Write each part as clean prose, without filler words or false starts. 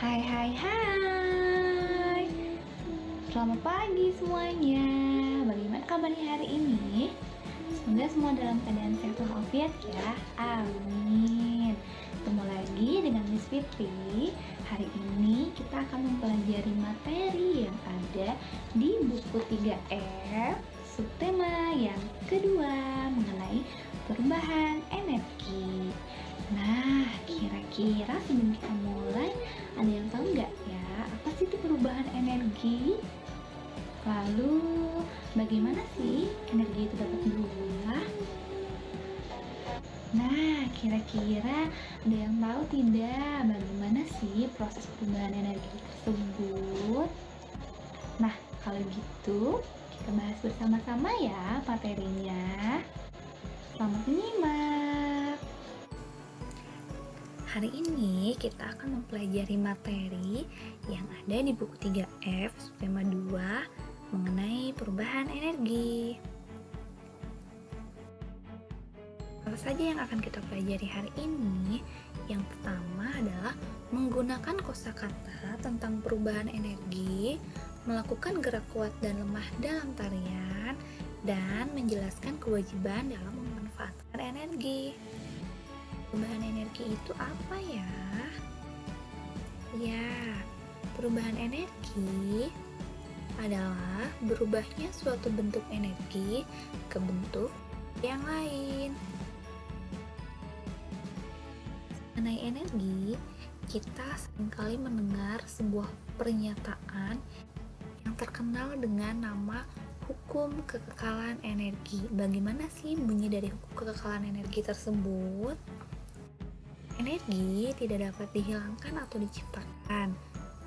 Hai hai hai. Selamat pagi semuanya. Bagaimana kabarnya hari ini? Semoga semua dalam keadaan sehat walafiat ya. Amin. Ketemu lagi dengan Miss Fitri. Hari ini kita akan mempelajari materi yang ada di buku 3F, subtema yang kedua mengenai perubahan energi. Nah, kira-kira sebelum kita mulai, ada yang tahu nggak ya, apa sih itu perubahan energi? Lalu, bagaimana sih energi itu dapat berubah? Nah, kira-kira ada yang tahu tidak bagaimana sih proses perubahan energi tersebut? Nah, kalau gitu, kita bahas bersama-sama ya materinya. Selamat menyimak. Hari ini kita akan mempelajari materi yang ada di buku 3F, subtema 2, mengenai perubahan energi. Apa saja yang akan kita pelajari hari ini? Yang pertama adalah menggunakan kosakata tentang perubahan energi, melakukan gerak kuat dan lemah dalam tarian, dan menjelaskan kewajiban dalam memanfaatkan energi. Perubahan energi itu apa ya? Ya, perubahan energi adalah berubahnya suatu bentuk energi ke bentuk yang lain. Mengenai energi, kita seringkali mendengar sebuah pernyataan yang terkenal dengan nama hukum kekekalan energi. Bagaimana sih bunyi dari hukum kekekalan energi tersebut? Energi tidak dapat dihilangkan atau diciptakan,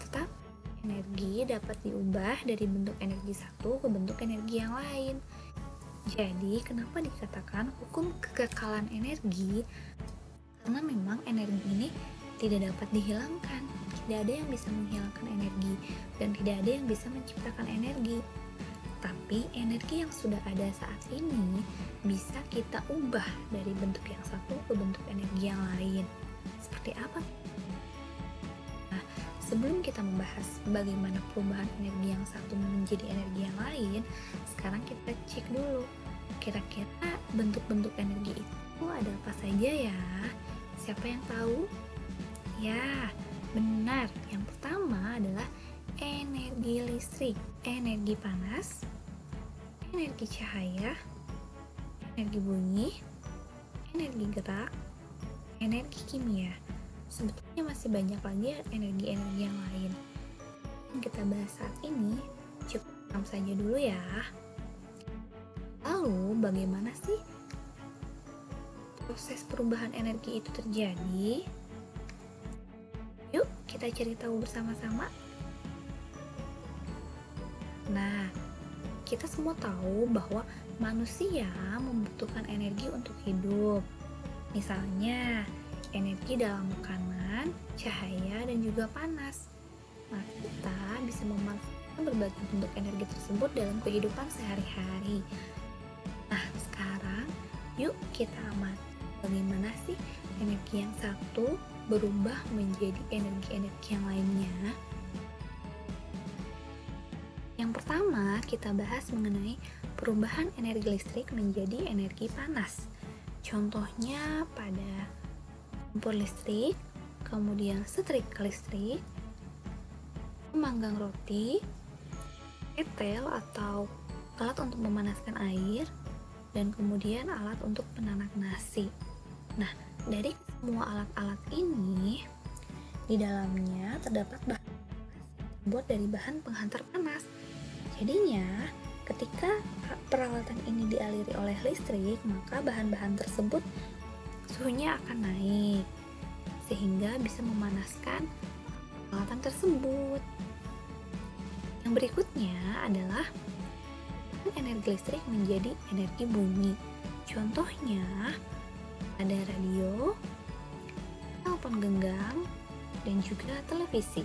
tetapi energi dapat diubah dari bentuk energi satu ke bentuk energi yang lain. Jadi, kenapa dikatakan hukum kekekalan energi? Karena memang energi ini tidak dapat dihilangkan. Tidak ada yang bisa menghilangkan energi, dan tidak ada yang bisa menciptakan energi. Tapi energi yang sudah ada saat ini bisa kita ubah dari bentuk yang satu ke bentuk energi yang lain. Seperti apa? Nah, sebelum kita membahas bagaimana perubahan energi yang satu menjadi energi yang lain, sekarang kita cek dulu. Kira-kira bentuk-bentuk energi itu ada apa saja ya? Siapa yang tahu? Ya, benar. Yang pertama adalah energi listrik, energi panas, energi cahaya, energi bunyi, energi gerak, energi kimia. Sebetulnya masih banyak lagi energi-energi yang lain. Yang kita bahas saat ini cukup saja dulu ya. Lalu bagaimana sih proses perubahan energi itu terjadi? Yuk kita cari tahu bersama-sama. Nah, kita semua tahu bahwa manusia membutuhkan energi untuk hidup. Misalnya, energi dalam makanan, cahaya, dan juga panas. Nah, kita bisa memanfaatkan berbagai bentuk energi tersebut dalam kehidupan sehari-hari. Nah, sekarang yuk kita amati bagaimana sih energi yang satu berubah menjadi energi-energi yang lainnya. Yang pertama, kita bahas mengenai perubahan energi listrik menjadi energi panas. Contohnya pada kompor listrik, kemudian setrika listrik, pemanggang roti, ketel atau alat untuk memanaskan air, dan kemudian alat untuk menanak nasi. Nah, dari semua alat-alat ini, di dalamnya terdapat bahan terbuat dari bahan penghantar panas. Jadinya, ketika peralatan ini dialiri oleh listrik, maka bahan-bahan tersebut suhunya akan naik, sehingga bisa memanaskan peralatan tersebut. Yang berikutnya adalah energi listrik menjadi energi bunyi. Contohnya, ada radio, telepon genggam, dan juga televisi.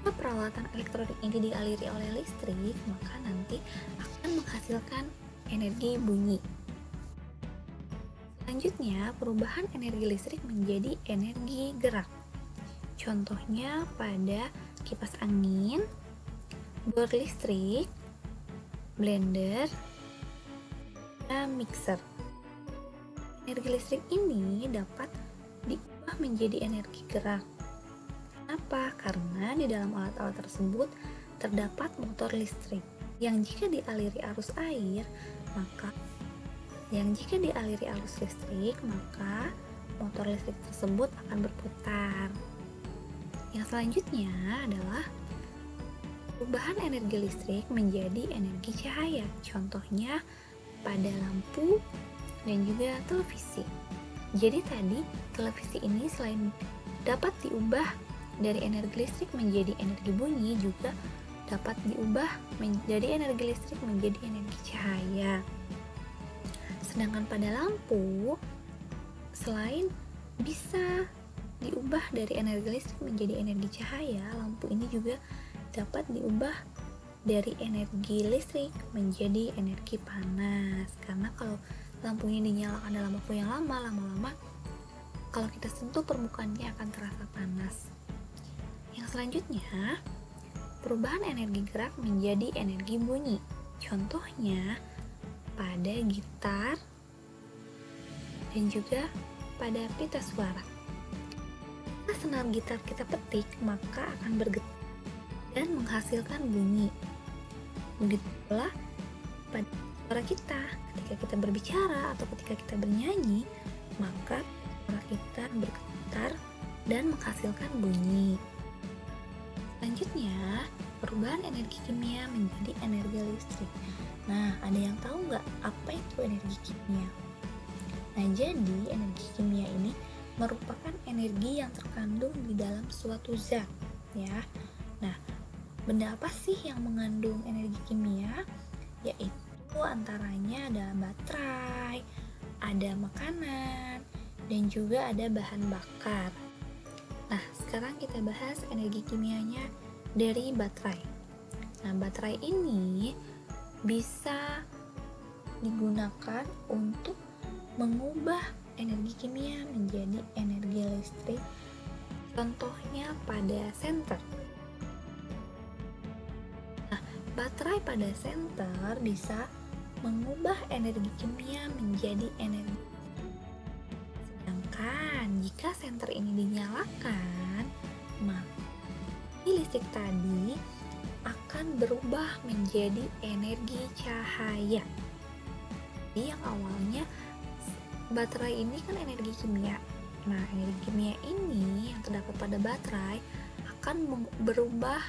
Jika peralatan elektronik ini dialiri oleh listrik, maka nanti akan menghasilkan energi bunyi. Selanjutnya, perubahan energi listrik menjadi energi gerak. Contohnya pada kipas angin, bor listrik, blender, dan mixer. Energi listrik ini dapat diubah menjadi energi gerak. Kenapa? Karena di dalam alat-alat tersebut terdapat motor listrik yang jika dialiri arus listrik, maka motor listrik tersebut akan berputar. Yang selanjutnya adalah perubahan energi listrik menjadi energi cahaya. Contohnya pada lampu dan juga televisi. Jadi tadi televisi ini selain dapat diubah dari energi listrik menjadi energi bunyi, juga dapat diubah menjadi energi listrik menjadi energi cahaya. Sedangkan pada lampu, selain bisa diubah dari energi listrik menjadi energi cahaya, lampu ini juga dapat diubah dari energi listrik menjadi energi panas. Karena kalau lampunya dinyalakan dalam waktu yang lama-lama kalau kita sentuh permukaannya akan terasa panas. Yang selanjutnya, perubahan energi gerak menjadi energi bunyi. Contohnya pada gitar dan juga pada pita suara. Jika senar gitar kita petik, maka akan bergetar dan menghasilkan bunyi. Begitu pula pada suara kita, ketika kita berbicara atau ketika kita bernyanyi, maka suara kita bergetar dan menghasilkan bunyi. Selanjutnya, perubahan energi kimia menjadi energi listrik. Nah, ada yang tahu nggak apa itu energi kimia? Nah, jadi energi kimia ini merupakan energi yang terkandung di dalam suatu zat, ya. Nah, benda apa sih yang mengandung energi kimia? Yaitu antaranya ada baterai, ada makanan, dan juga ada bahan bakar. Nah, sekarang kita bahas energi kimianya dari baterai. Nah, baterai ini bisa digunakan untuk mengubah energi kimia menjadi energi listrik. Contohnya pada senter. Nah, baterai pada senter bisa mengubah energi kimia menjadi energi. Sedangkan jika senter ini dinyalakan, maka listrik tadi akan berubah menjadi energi cahaya. Jadi yang awalnya baterai ini kan energi kimia. Nah, energi kimia ini yang terdapat pada baterai akan berubah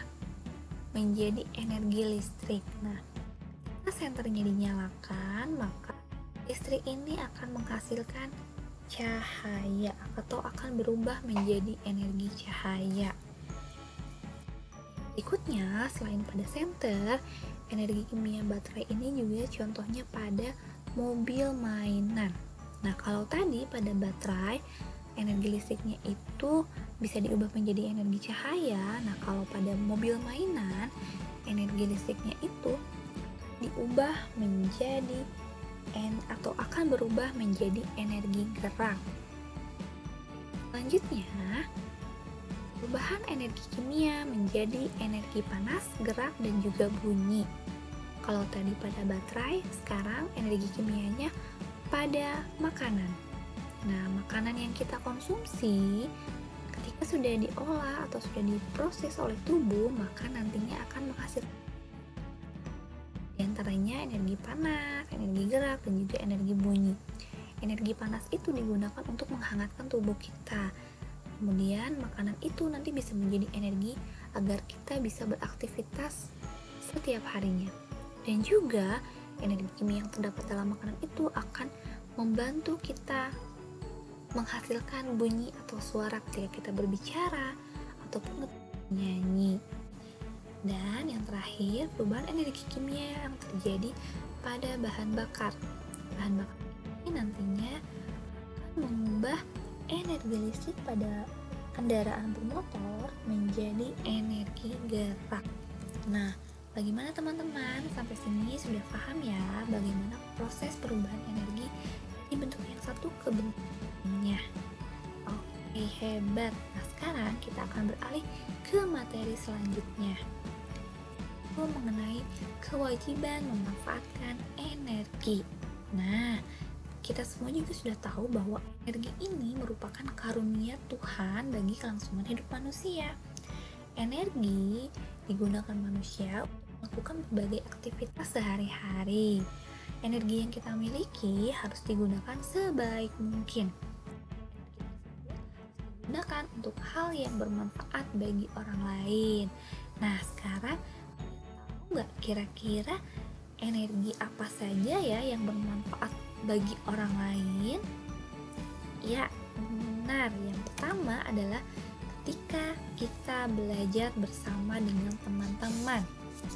menjadi energi listrik. Nah, jika senternya dinyalakan, maka listrik ini akan menghasilkan cahaya atau akan berubah menjadi energi cahaya. Berikutnya, selain pada senter, energi kimia baterai ini juga contohnya pada mobil mainan. Nah, kalau tadi pada baterai, energi listriknya itu bisa diubah menjadi energi cahaya. Nah, kalau pada mobil mainan, energi listriknya itu diubah menjadi atau akan berubah menjadi energi gerak. Selanjutnya, perubahan energi kimia menjadi energi panas, gerak, dan juga bunyi. Kalau tadi pada baterai, sekarang energi kimianya pada makanan. Nah, makanan yang kita konsumsi ketika sudah diolah atau sudah diproses oleh tubuh, maka nantinya akan menghasilkan di antaranya energi panas, energi gerak, dan juga energi bunyi. Energi panas itu digunakan untuk menghangatkan tubuh kita. Kemudian makanan itu nanti bisa menjadi energi agar kita bisa beraktivitas setiap harinya. Dan juga energi kimia yang terdapat dalam makanan itu akan membantu kita menghasilkan bunyi atau suara ketika kita berbicara ataupun nyanyi. Dan yang terakhir, perubahan energi kimia yang terjadi pada bahan bakar. Bahan bakar ini nantinya akan mengubah energi listrik pada kendaraan bermotor menjadi energi gerak. Nah, bagaimana teman-teman? Sampai sini sudah paham ya bagaimana proses perubahan energi dari bentuk yang satu ke bentuk lainnya. Oke. Hebat. Nah, sekarang kita akan beralih ke materi selanjutnya, itu mengenai kewajiban memanfaatkan energi. Nah, kita semua juga sudah tahu bahwa energi ini merupakan karunia Tuhan bagi kelangsungan hidup manusia. Energi digunakan manusia untuk melakukan berbagai aktivitas sehari-hari. Energi yang kita miliki harus digunakan sebaik mungkin. Gunakan untuk hal yang bermanfaat bagi orang lain. Nah, sekarang tahu nggak kira-kira energi apa saja ya yang bermanfaat bagi orang lain? Ya, benar. Yang pertama adalah ketika kita belajar bersama dengan teman-teman.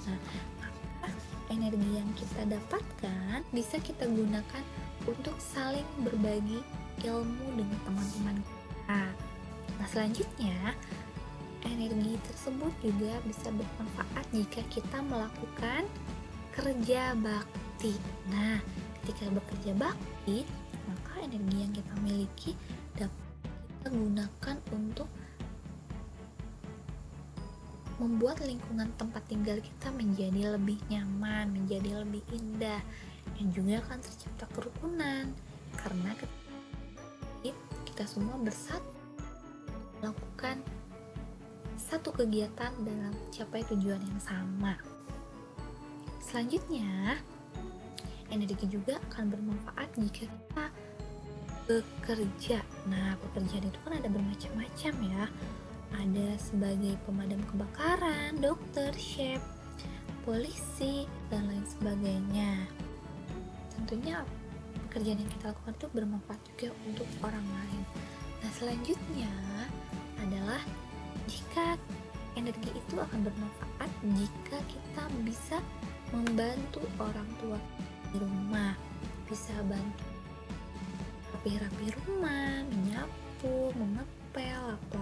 Nah, maka energi yang kita dapatkan bisa kita gunakan untuk saling berbagi ilmu dengan teman-teman kita. Nah, selanjutnya, energi tersebut juga bisa bermanfaat jika kita melakukan kerja bakti. Nah, ketika bekerja bakti, maka energi yang kita miliki dapat kita gunakan untuk membuat lingkungan tempat tinggal kita menjadi lebih nyaman, menjadi lebih indah, dan juga akan tercipta kerukunan karena kita semua bersatu melakukan satu kegiatan dalam mencapai tujuan yang sama. Selanjutnya, energi juga akan bermanfaat jika kita bekerja. Nah, pekerjaan itu kan ada bermacam-macam ya. Ada sebagai pemadam kebakaran, dokter, chef, polisi, dan lain sebagainya. Tentunya pekerjaan yang kita lakukan itu bermanfaat juga untuk orang lain. Nah, selanjutnya adalah jika energi itu akan bermanfaat jika kita bisa membantu orang tua di rumah, bisa bantu rapi-rapi rumah, menyapu, mengepel, atau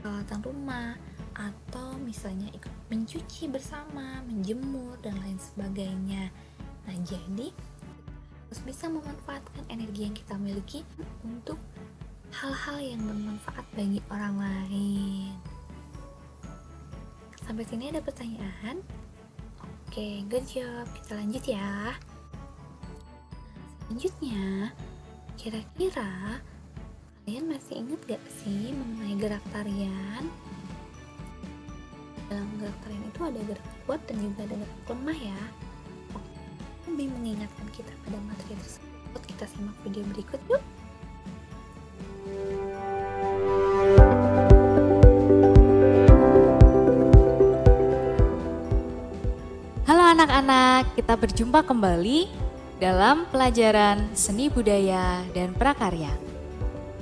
peralatan rumah, atau misalnya ikut mencuci bersama, menjemur, dan lain sebagainya. Nah, jadi harus bisa memanfaatkan energi yang kita miliki untuk hal-hal yang bermanfaat bagi orang lain. Sampai sini ada pertanyaan? Oke, good job. Kita lanjut ya. Selanjutnya, kira-kira kalian masih ingat gak sih mengenai gerak tarian? Dalam gerak tarian itu ada gerak kuat dan juga ada gerak lemah ya. Lebih mengingatkan kita pada materi tersebut, kita simak video berikut yuk. Halo anak-anak, kita berjumpa kembali dalam pelajaran seni budaya dan prakarya.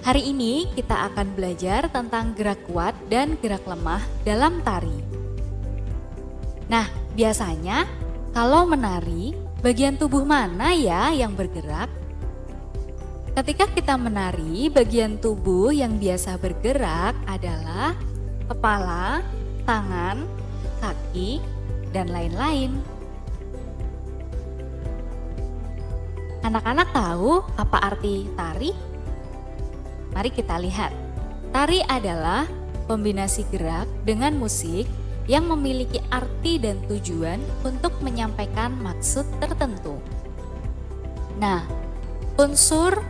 Hari ini kita akan belajar tentang gerak kuat dan gerak lemah dalam tari. Nah, biasanya kalau menari, bagian tubuh mana ya yang bergerak? Ketika kita menari, bagian tubuh yang biasa bergerak adalah kepala, tangan, kaki, dan lain-lain. Anak-anak tahu apa arti tari? Mari kita lihat. Tari adalah kombinasi gerak dengan musik yang memiliki arti dan tujuan untuk menyampaikan maksud tertentu. Nah, unsur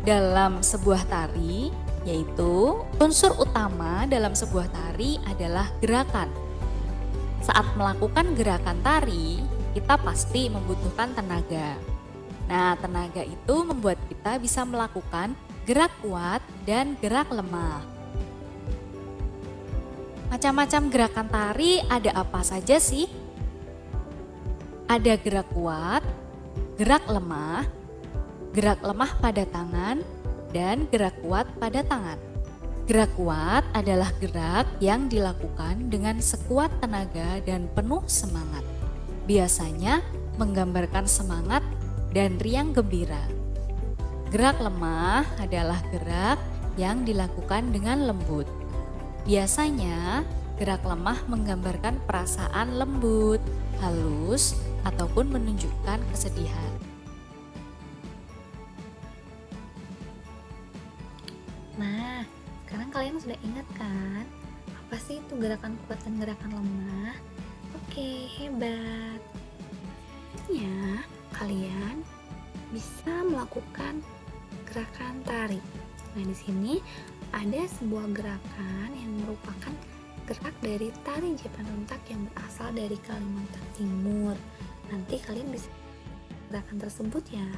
dalam sebuah tari, yaitu unsur utama dalam sebuah tari adalah gerakan. Saat melakukan gerakan tari, kita pasti membutuhkan tenaga. Nah, tenaga itu membuat kita bisa melakukan gerak kuat dan gerak lemah. Macam-macam gerakan tari ada apa saja sih? Ada gerak kuat, gerak lemah pada tangan, dan gerak kuat pada tangan. Gerak kuat adalah gerak yang dilakukan dengan sekuat tenaga dan penuh semangat. Biasanya menggambarkan semangat dan riang gembira. Gerak lemah adalah gerak yang dilakukan dengan lembut. Biasanya, gerak lemah menggambarkan perasaan lembut, halus, ataupun menunjukkan kesedihan. Nah, sekarang sudah ingat kan? Apa sih itu gerakan kuat dan gerakan lemah? Oke, hebat. Selanjutnya, kalian bisa melakukan gerakan tari. Nah, di sini ada sebuah gerakan yang merupakan gerak dari tari Jepan Rentak yang berasal dari Kalimantan Timur. Nanti kalian bisa gerakan tersebut ya.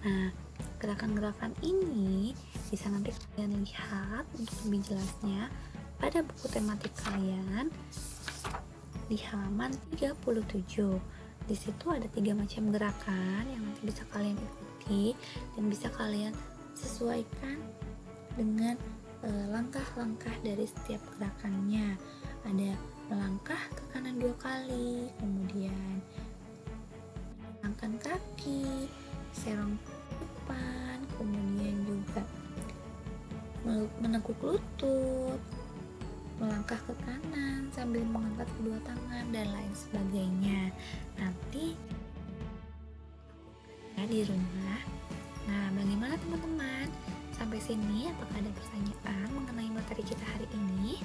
Nah, gerakan-gerakan ini bisa nanti kalian lihat untuk lebih jelasnya pada buku tematik kalian di halaman 37. Di situ ada 3 macam gerakan yang nanti bisa kalian ikuti dan bisa kalian sesuaikan dengan langkah-langkah dari setiap gerakannya. Ada melangkah ke kanan 2 kali, kemudian angkat kaki, serong depan, kemudian juga menekuk lutut, melangkah ke kanan sambil mengangkat kedua tangan dan lain sebagainya. Nanti ya di rumah. Nah, bagaimana teman-teman? Sampai sini apakah ada pertanyaan mengenai materi kita hari ini?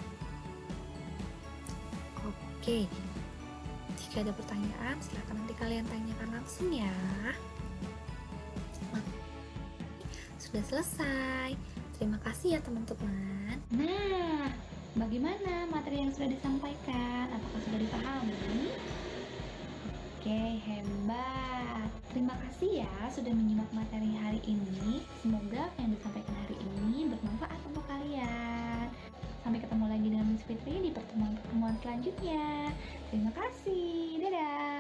Oke. Jika ada pertanyaan, silahkan nanti kalian tanyakan langsung ya. Sudah selesai. Terima kasih ya teman-teman. Nah, bagaimana materi yang sudah disampaikan? Apakah sudah dipahami? Oke, hebat. Terima kasih ya sudah menyimak materi hari ini. Semoga apa yang disampaikan hari ini bermanfaat untuk kalian. Sampai ketemu lagi dengan Miss Fitri di pertemuan-pertemuan selanjutnya. Terima kasih. Dadah.